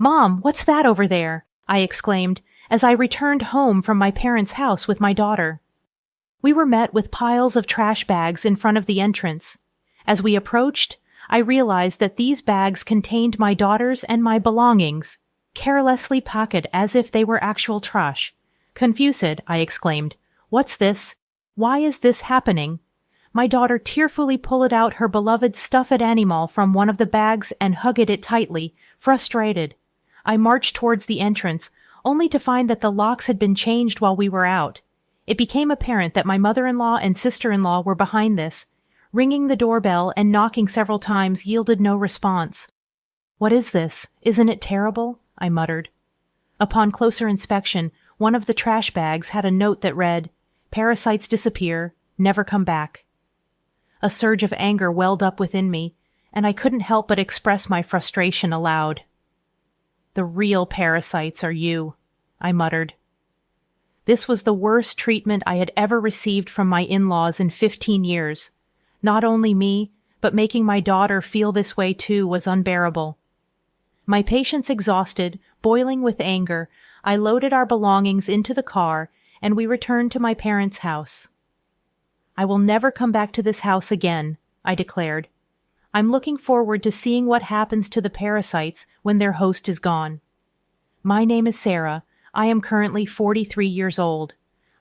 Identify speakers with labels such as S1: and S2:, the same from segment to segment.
S1: "Mom, what's that over there?" I exclaimed as I returned home from my parents' house with my daughter. We were met with piles of trash bags in front of the entrance. As we approached, I realized that these bags contained my daughter's and my belongings, carelessly packed as if they were actual trash. Confused, I exclaimed, "What's this? Why is this happening?" My daughter tearfully pulled out her beloved stuffed animal from one of the bags and hugged it tightly, frustrated. I marched towards the entrance, only to find that the locks had been changed while we were out. It became apparent that my mother-in-law and sister-in-law were behind this. Ringing the doorbell and knocking several times yielded no response. "What is this? Isn't it terrible?" I muttered. Upon closer inspection, one of the trash bags had a note that read, "Parasites disappear, never come back." A surge of anger welled up within me, and I couldn't help but express my frustration aloud. "The real parasites are you," I muttered. This was the worst treatment I had ever received from my in-laws in 15 years. Not only me, but making my daughter feel this way too was unbearable. My patience exhausted, boiling with anger, I loaded our belongings into the car and we returned to my parents' house. "I will never come back to this house again," I declared. "I'm looking forward to seeing what happens to the parasites when their host is gone. My name is Sarah. I am currently 43 years old.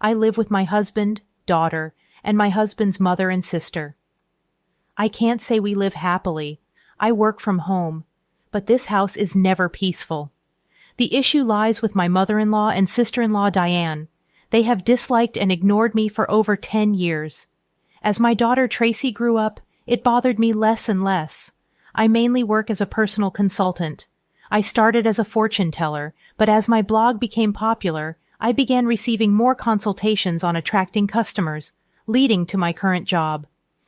S1: I live with my husband, daughter, and my husband's mother and sister. I can't say we live happily. I work from home. But this house is never peaceful. The issue lies with my mother-in-law and sister-in-law Diane. They have disliked and ignored me for over 10 years. As my daughter Tracy grew up, it bothered me less and less. I mainly work as a personal consultant. I started as a fortune teller, but as my blog became popular, I began receiving more consultations on attracting customers, leading to my current job.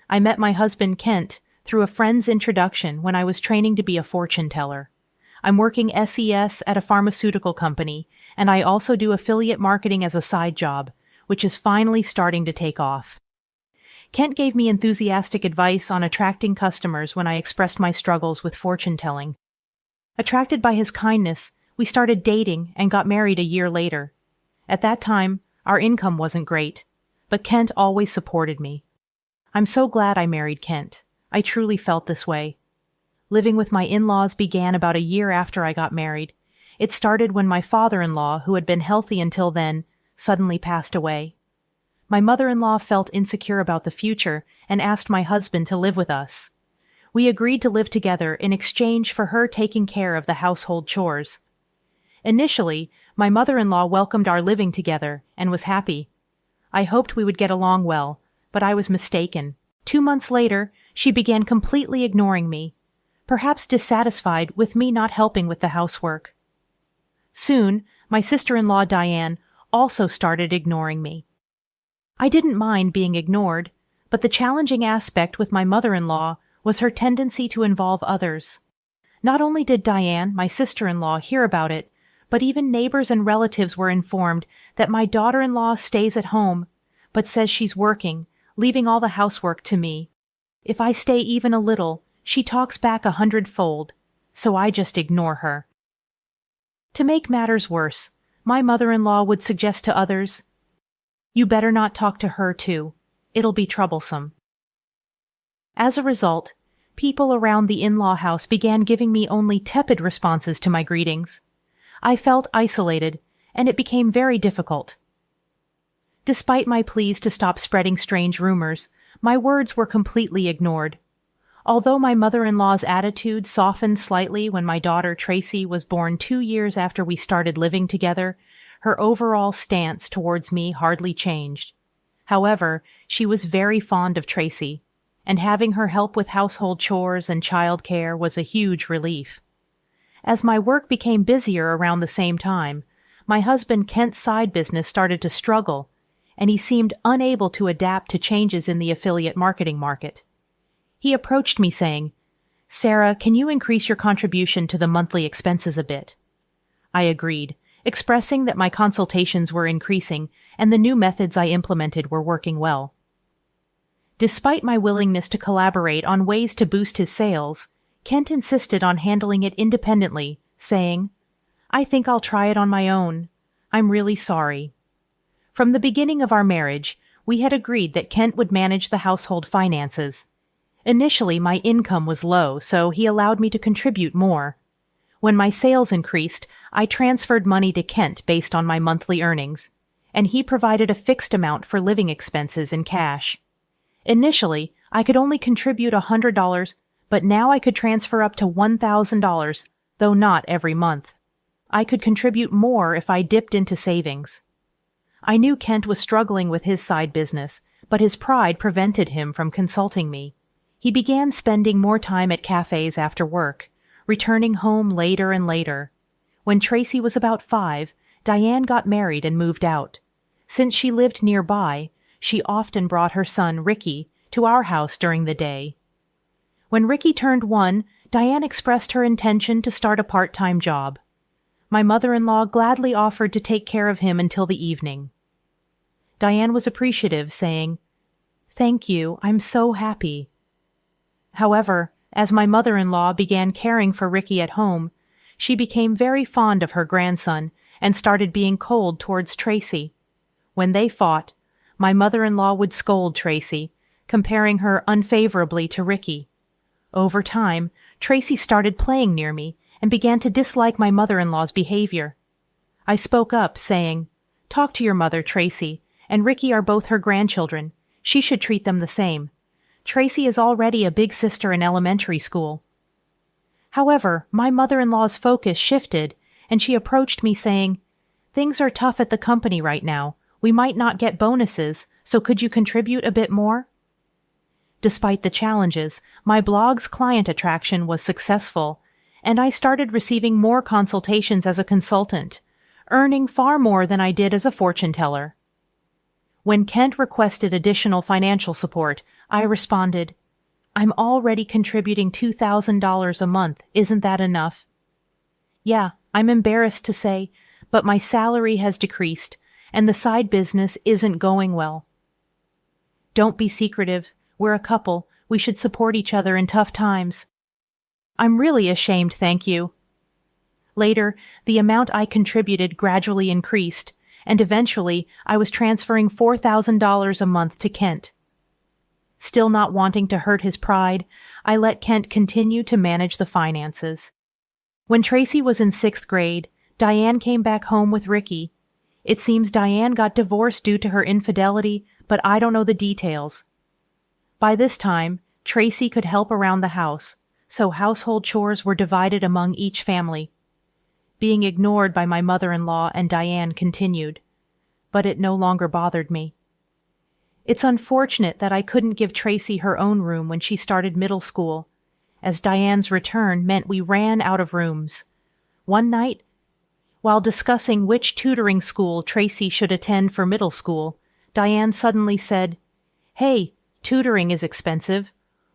S1: I met my husband Kent through a friend's introduction when I was training to be a fortune teller. I'm working SES at a pharmaceutical company, and I also do affiliate marketing as a side job, which is finally starting to take off. Kent gave me enthusiastic advice on attracting customers when I expressed my struggles with fortune telling. Attracted by his kindness, we started dating and got married a year later. At that time, our income wasn't great, but Kent always supported me. I'm so glad I married Kent. I truly felt this way. Living with my in-laws began about a year after I got married. It started when my father-in-law, who had been healthy until then, suddenly passed away. My mother-in-law felt insecure about the future and asked my husband to live with us. We agreed to live together in exchange for her taking care of the household chores. Initially, my mother-in-law welcomed our living together and was happy. I hoped we would get along well, but I was mistaken. 2 months later, she began completely ignoring me, perhaps dissatisfied with me not helping with the housework. Soon, my sister-in-law Diane also started ignoring me. I didn't mind being ignored, but the challenging aspect with my mother-in-law was her tendency to involve others. Not only did Diane, my sister-in-law, hear about it, but even neighbors and relatives were informed that my daughter-in-law stays at home, but says she's working, leaving all the housework to me. If I stay even a little, she talks back 100-fold, so I just ignore her. To make matters worse, my mother-in-law would suggest to others, "You better not talk to her too. It'll be troublesome." As a result, people around the in-law house began giving me only tepid responses to my greetings. I felt isolated, and it became very difficult. Despite my pleas to stop spreading strange rumors, my words were completely ignored. Although my mother-in-law's attitude softened slightly when my daughter Tracy was born 2 years after we started living together, her overall stance towards me hardly changed. However, she was very fond of Tracy, and having her help with household chores and childcare was a huge relief. As my work became busier around the same time, my husband Kent's side business started to struggle, and he seemed unable to adapt to changes in the affiliate marketing market. He approached me saying, "Sarah, can you increase your contribution to the monthly expenses a bit?" I agreed, expressing that my consultations were increasing and the new methods I implemented were working well. Despite my willingness to collaborate on ways to boost his sales, Kent insisted on handling it independently, saying, I think I'll try it on my own. I'm really sorry. From the beginning of our marriage, we had agreed that Kent would manage the household finances. Initially, my income was low, so he allowed me to contribute more. When my sales increased, I transferred money to Kent based on my monthly earnings, and he provided a fixed amount for living expenses in cash. Initially, I could only contribute $100, but now I could transfer up to $1,000, though not every month. I could contribute more if I dipped into savings. I knew Kent was struggling with his side business, but his pride prevented him from consulting me. He began spending more time at cafes after work, returning home later and later. When Tracy was about 5, Diane got married and moved out. Since she lived nearby, she often brought her son, Ricky, to our house during the day. When Ricky turned 1, Diane expressed her intention to start a part-time job. My mother-in-law gladly offered to take care of him until the evening. Diane was appreciative, saying, "Thank you, I'm so happy." However, as my mother-in-law began caring for Ricky at home, she became very fond of her grandson and started being cold towards Tracy. When they fought, my mother-in-law would scold Tracy, comparing her unfavorably to Ricky. Over time, Tracy started playing near me and began to dislike my mother-in-law's behavior. I spoke up, saying, "Talk to your mother, Tracy, and Ricky are both her grandchildren. She should treat them the same. Tracy is already a big sister in elementary school." However, my mother-in-law's focus shifted, and she approached me saying, "Things are tough at the company right now. We might not get bonuses, so could you contribute a bit more?" Despite the challenges, my blog's client attraction was successful, and I started receiving more consultations as a consultant, earning far more than I did as a fortune teller. When Kent requested additional financial support, I responded, "I'm already contributing $2,000 a month. Isn't that enough?" "Yeah, I'm embarrassed to say, but my salary has decreased, and the side business isn't going well." "Don't be secretive. We're a couple. We should support each other in tough times." "I'm really ashamed, thank you." Later, the amount I contributed gradually increased, and eventually I was transferring $4,000 a month to Kent. Still not wanting to hurt his pride, I let Kent continue to manage the finances. When Tracy was in 6th grade, Diane came back home with Ricky. It seems Diane got divorced due to her infidelity, but I don't know the details. By this time, Tracy could help around the house, so household chores were divided among each family. Being ignored by my mother-in-law and Diane continued, but it no longer bothered me. It's unfortunate that I couldn't give Tracy her own room when she started middle school, as Diane's return meant we ran out of rooms. One night, while discussing which tutoring school Tracy should attend for middle school, Diane suddenly said, "Hey, tutoring is expensive.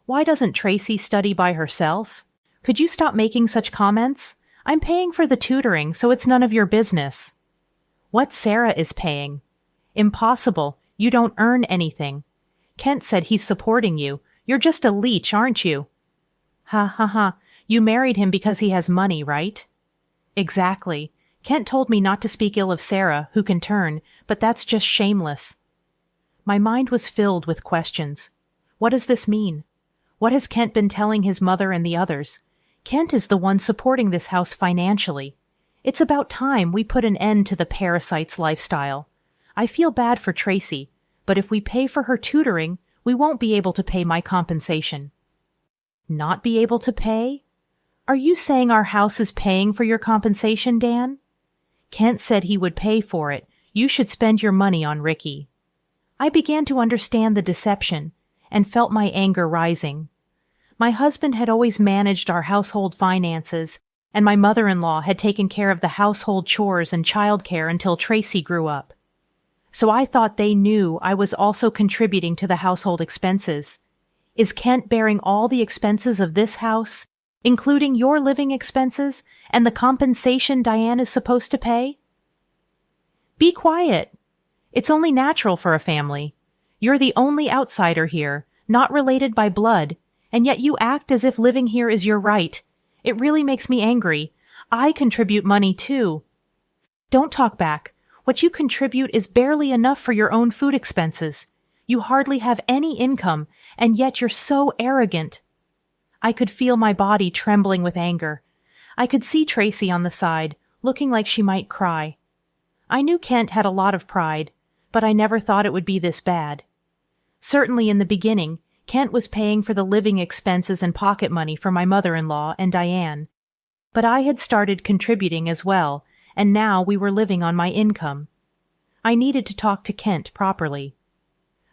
S1: Why doesn't Tracy study by herself? Could you stop making such comments? I'm paying for the tutoring, so it's none of your business." "What Sarah is paying?" "Impossible. You don't earn anything. Kent said he's supporting you. You're just a leech, aren't you?" "Ha ha ha. You married him because he has money, right?" "Exactly. Kent told me not to speak ill of Sarah, who can turn, but that's just shameless." My mind was filled with questions. What does this mean? What has Kent been telling his mother and the others? Kent is the one supporting this house financially. It's about time we put an end to the parasite's lifestyle. I feel bad for Tracy, but if we pay for her tutoring, we won't be able to pay my compensation. Not be able to pay? Are you saying our house is paying for your compensation, Dan? Kent said he would pay for it. You should spend your money on Ricky. I began to understand the deception and felt my anger rising. My husband had always managed our household finances, and my mother-in-law had taken care of the household chores and childcare until Tracy grew up. So I thought they knew I was also contributing to the household expenses. Is Kent bearing all the expenses of this house, including your living expenses and the compensation Diane is supposed to pay? Be quiet. It's only natural for a family. You're the only outsider here, not related by blood, and yet you act as if living here is your right. It really makes me angry. I contribute money too. Don't talk back. What you contribute is barely enough for your own food expenses. You hardly have any income, and yet you're so arrogant. I could feel my body trembling with anger. I could see Tracy on the side, looking like she might cry. I knew Kent had a lot of pride, but I never thought it would be this bad. Certainly in the beginning, Kent was paying for the living expenses and pocket money for my mother-in-law and Diane. But I had started contributing as well, and now we were living on my income. I needed to talk to Kent properly.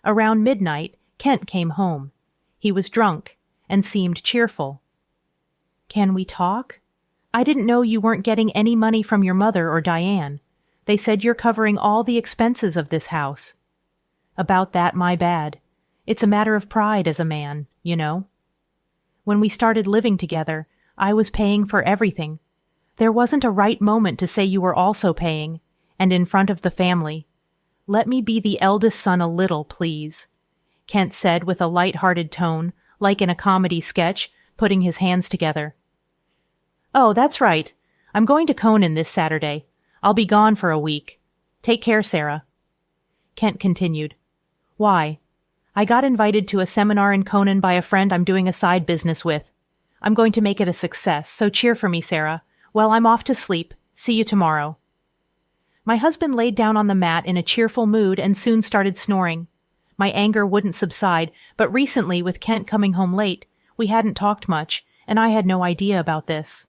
S1: Around midnight, Kent came home. He was drunk and seemed cheerful. "Can we talk? I didn't know you weren't getting any money from your mother or Diane. They said you're covering all the expenses of this house." "About that, my bad. It's a matter of pride as a man, you know. When we started living together, I was paying for everything. There wasn't a right moment to say you were also paying, and in front of the family. Let me be the eldest son a little, please," Kent said with a light-hearted tone, like in a comedy sketch, putting his hands together. "Oh, that's right. I'm going to Conan this Saturday. I'll be gone for a week. Take care, Sarah." Kent continued. "Why? I got invited to a seminar in Conan by a friend I'm doing a side business with. I'm going to make it a success, so cheer for me, Sarah. Well, I'm off to sleep. See you tomorrow." My husband laid down on the mat in a cheerful mood and soon started snoring. My anger wouldn't subside, but recently, with Kent coming home late, we hadn't talked much, and I had no idea about this.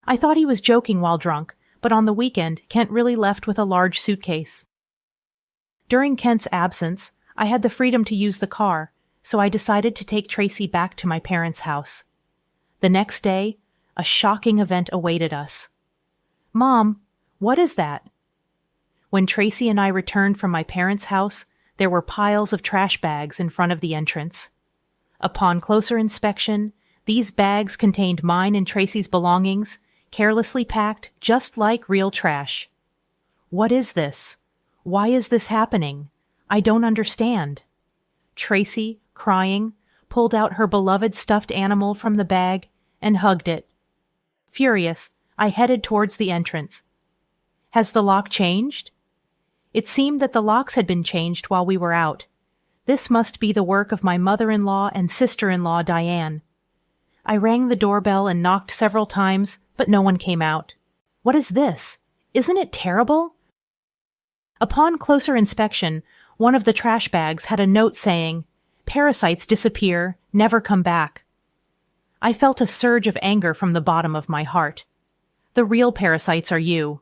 S1: I thought he was joking while drunk, but on the weekend, Kent really left with a large suitcase. During Kent's absence, I had the freedom to use the car, so I decided to take Tracy back to my parents' house. The next day, a shocking event awaited us. "Mom, what is that?" When Tracy and I returned from my parents' house, there were piles of trash bags in front of the entrance. Upon closer inspection, these bags contained mine and Tracy's belongings, carelessly packed just like real trash. What is this? Why is this happening? I don't understand. Tracy, crying, pulled out her beloved stuffed animal from the bag and hugged it. Furious, I headed towards the entrance. Has the lock changed? It seemed that the locks had been changed while we were out. This must be the work of my mother-in-law and sister-in-law, Diane. I rang the doorbell and knocked several times, but no one came out. What is this? Isn't it terrible? Upon closer inspection, one of the trash bags had a note saying, "Parasites disappear, never come back." I felt a surge of anger from the bottom of my heart. The real parasites are you.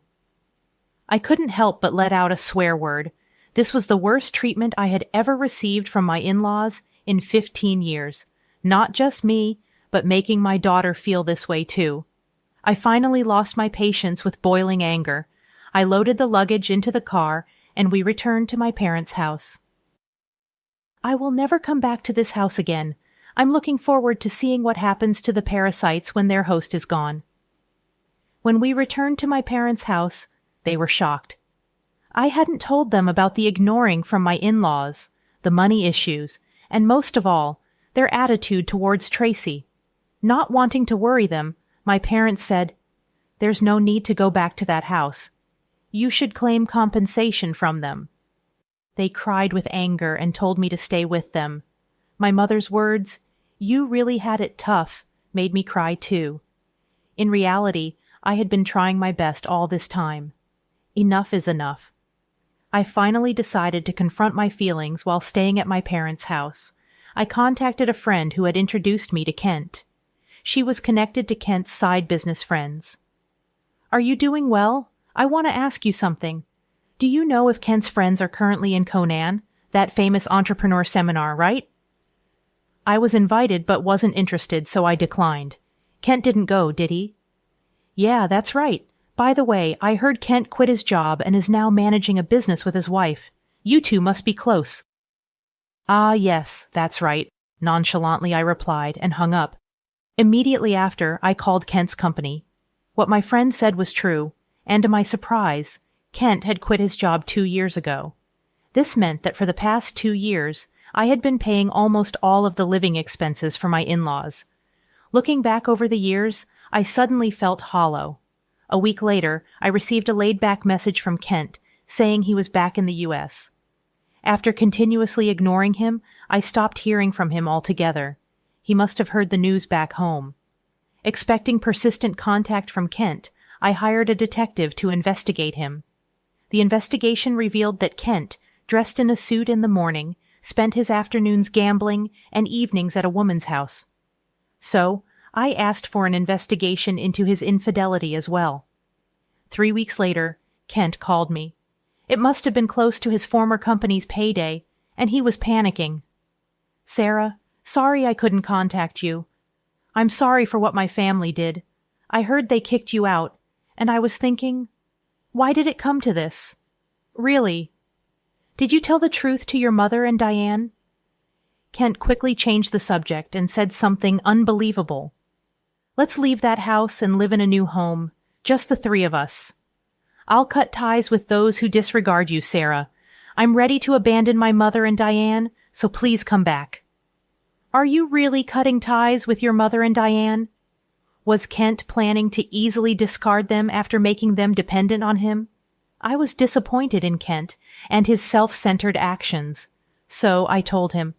S1: I couldn't help but let out a swear word. This was the worst treatment I had ever received from my in-laws in 15 years. Not just me, but making my daughter feel this way too. I finally lost my patience with boiling anger. I loaded the luggage into the car, and we returned to my parents' house. I will never come back to this house again. I'm looking forward to seeing what happens to the parasites when their host is gone. When we returned to my parents' house, they were shocked. I hadn't told them about the ignoring from my in-laws, the money issues, and most of all, their attitude towards Tracy. Not wanting to worry them, my parents said, "There's no need to go back to that house. You should claim compensation from them." They cried with anger and told me to stay with them. My mother's words, "You really had it tough," made me cry too. In reality, I had been trying my best all this time. Enough is enough. I finally decided to confront my feelings while staying at my parents' house. I contacted a friend who had introduced me to Kent. She was connected to Kent's side business friends. "Are you doing well? I want to ask you something. Do you know if Kent's friends are currently in Conan, that famous entrepreneur seminar, right?" I was invited but wasn't interested, so I declined. Kent didn't go, did he? "Yeah, that's right. By the way, I heard Kent quit his job and is now managing a business with his wife. You two must be close." "Ah, yes, that's right," nonchalantly I replied and hung up. Immediately after, I called Kent's company. What my friend said was true, and to my surprise, Kent had quit his job 2 years ago. This meant that for the past 2 years, I had been paying almost all of the living expenses for my in-laws. Looking back over the years, I suddenly felt hollow. A week later, I received a laid-back message from Kent saying he was back in the U.S. After continuously ignoring him, I stopped hearing from him altogether. He must have heard the news back home. Expecting persistent contact from Kent, I hired a detective to investigate him. The investigation revealed that Kent, dressed in a suit in the morning, spent his afternoons gambling and evenings at a woman's house. So, I asked for an investigation into his infidelity as well. 3 weeks later, Kent called me. It must have been close to his former company's payday, and he was panicking. "Sarah, sorry I couldn't contact you. I'm sorry for what my family did. I heard they kicked you out, and I was thinking, why did it come to this? Really. Did you tell the truth to your mother and Diane?" Kent quickly changed the subject and said something unbelievable. "Let's leave that house and live in a new home, just the three of us. I'll cut ties with those who disregard you, Sarah. I'm ready to abandon my mother and Diane, so please come back." Are you really cutting ties with your mother and Diane? Was Kent planning to easily discard them after making them dependent on him? I was disappointed in Kent and his self-centered actions. So I told him,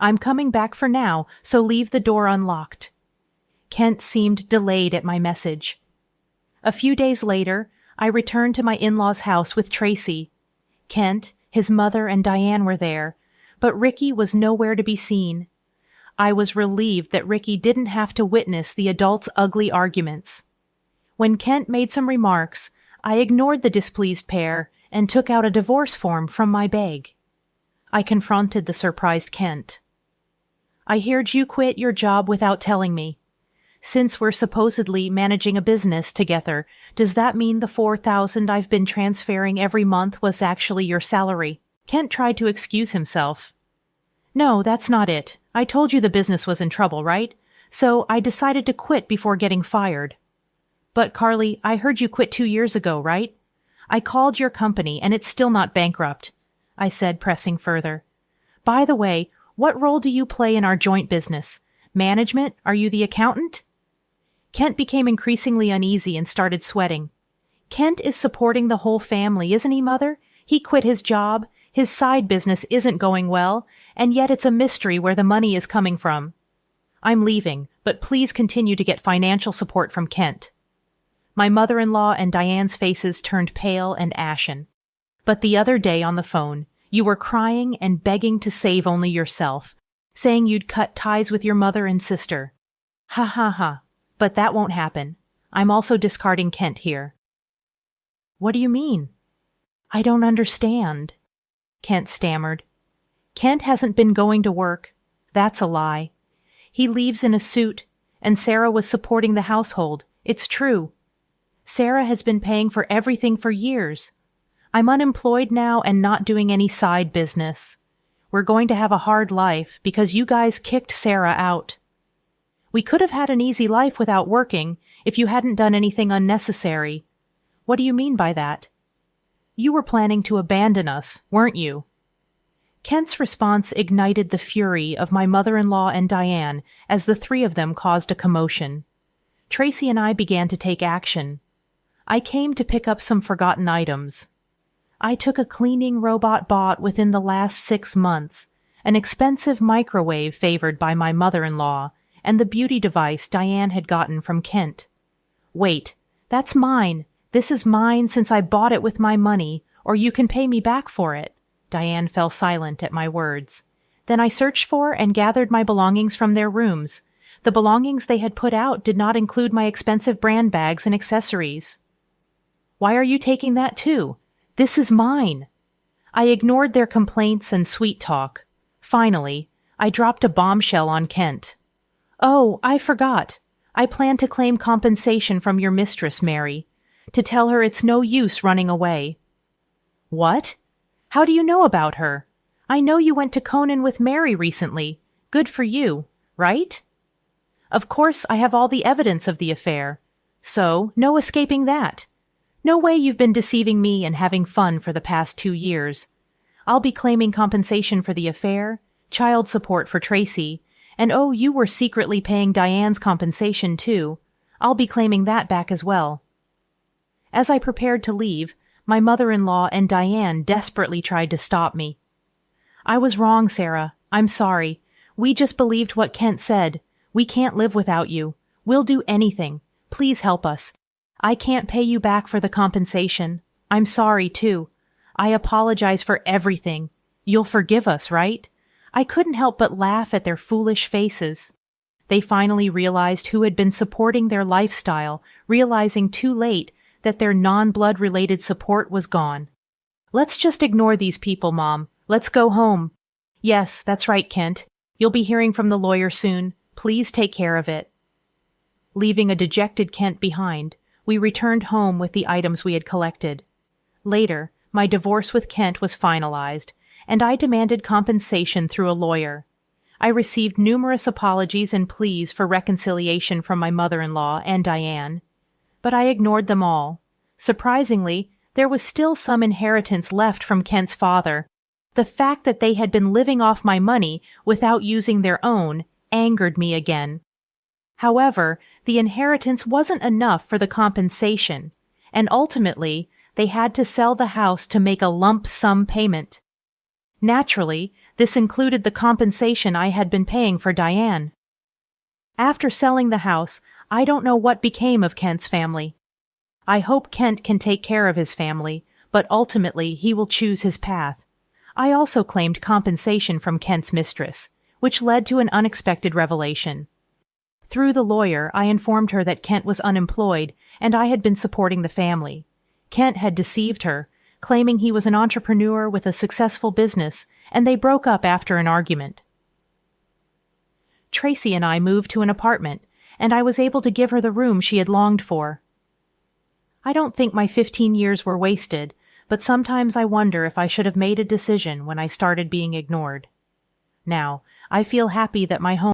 S1: "I'm coming back for now, so leave the door unlocked." Kent seemed delayed at my message. A few days later, I returned to my in-laws' house with Tracy. Kent, his mother, and Diane were there, but Ricky was nowhere to be seen. I was relieved that Ricky didn't have to witness the adults' ugly arguments. When Kent made some remarks, I ignored the displeased pair and took out a divorce form from my bag. I confronted the surprised Kent. "I heard you quit your job without telling me. Since we're supposedly managing a business together, does that mean the $4,000 I've been transferring every month was actually your salary?" Kent tried to excuse himself. "No, that's not it. I told you the business was in trouble, right? So I decided to quit before getting fired." "But Carly, I heard you quit 2 years ago, right? I called your company and it's still not bankrupt," I said, pressing further. "By the way, what role do you play in our joint business? Management? Are you the accountant?" Kent became increasingly uneasy and started sweating. "Kent is supporting the whole family, isn't he, Mother? He quit his job. His side business isn't going well, and yet it's a mystery where the money is coming from. I'm leaving, but please continue to get financial support from Kent." My mother-in-law and Diane's faces turned pale and ashen. "But the other day on the phone, you were crying and begging to save only yourself, saying you'd cut ties with your mother and sister. Ha ha ha. But that won't happen. I'm also discarding Kent here." "What do you mean?" "I don't understand," Kent stammered. "Kent hasn't been going to work. That's a lie. He leaves in a suit, and Sarah was supporting the household. It's true. Sarah has been paying for everything for years. I'm unemployed now and not doing any side business. We're going to have a hard life because you guys kicked Sarah out. We could have had an easy life without working if you hadn't done anything unnecessary. What do you mean by that? You were planning to abandon us, weren't you?" Kent's response ignited the fury of my mother-in-law and Diane as the three of them caused a commotion. Tracy and I began to take action. I came to pick up some forgotten items. I took a cleaning robot bought within the last 6 months, an expensive microwave favored by my mother-in-law, and the beauty device Diane had gotten from Kent. "Wait, that's mine. This is mine since I bought it with my money, or you can pay me back for it." Diane fell silent at my words. Then I searched for and gathered my belongings from their rooms. The belongings they had put out did not include my expensive brand bags and accessories. "Why are you taking that too? This is mine." I ignored their complaints and sweet talk. Finally, I dropped a bombshell on Kent. "Oh, I forgot. I plan to claim compensation from your mistress, Mary, to tell her it's no use running away." "What? How do you know about her? I know you went to Conan with Mary recently. Good for you, right?" "Of course, I have all the evidence of the affair. So, no escaping that. No way you've been deceiving me and having fun for the past 2 years. I'll be claiming compensation for the affair, child support for Tracy, and oh, you were secretly paying Diane's compensation too. I'll be claiming that back as well." As I prepared to leave, my mother-in-law and Diane desperately tried to stop me. "I was wrong, Sarah. I'm sorry. We just believed what Kent said. We can't live without you. We'll do anything. Please help us. I can't pay you back for the compensation. I'm sorry, too. I apologize for everything. You'll forgive us, right?" I couldn't help but laugh at their foolish faces. They finally realized who had been supporting their lifestyle, realizing too late that their non-blood related support was gone. "Let's just ignore these people, Mom. Let's go home." "Yes, that's right, Kent. You'll be hearing from the lawyer soon. Please take care of it." Leaving a dejected Kent behind, we returned home with the items we had collected. Later, my divorce with Kent was finalized, and I demanded compensation through a lawyer. I received numerous apologies and pleas for reconciliation from my mother-in-law and Diane, but I ignored them all. Surprisingly, there was still some inheritance left from Kent's father. The fact that they had been living off my money without using their own angered me again. However, the inheritance wasn't enough for the compensation, and ultimately, they had to sell the house to make a lump sum payment. Naturally, this included the compensation I had been paying for Diane. After selling the house, I don't know what became of Kent's family. I hope Kent can take care of his family, but ultimately he will choose his path. I also claimed compensation from Kent's mistress, which led to an unexpected revelation. Through the lawyer, I informed her that Kent was unemployed and I had been supporting the family. Kent had deceived her, claiming he was an entrepreneur with a successful business, and they broke up after an argument. Tracy and I moved to an apartment, and I was able to give her the room she had longed for. I don't think my 15 years were wasted, but sometimes I wonder if I should have made a decision when I started being ignored. Now, I feel happy that my home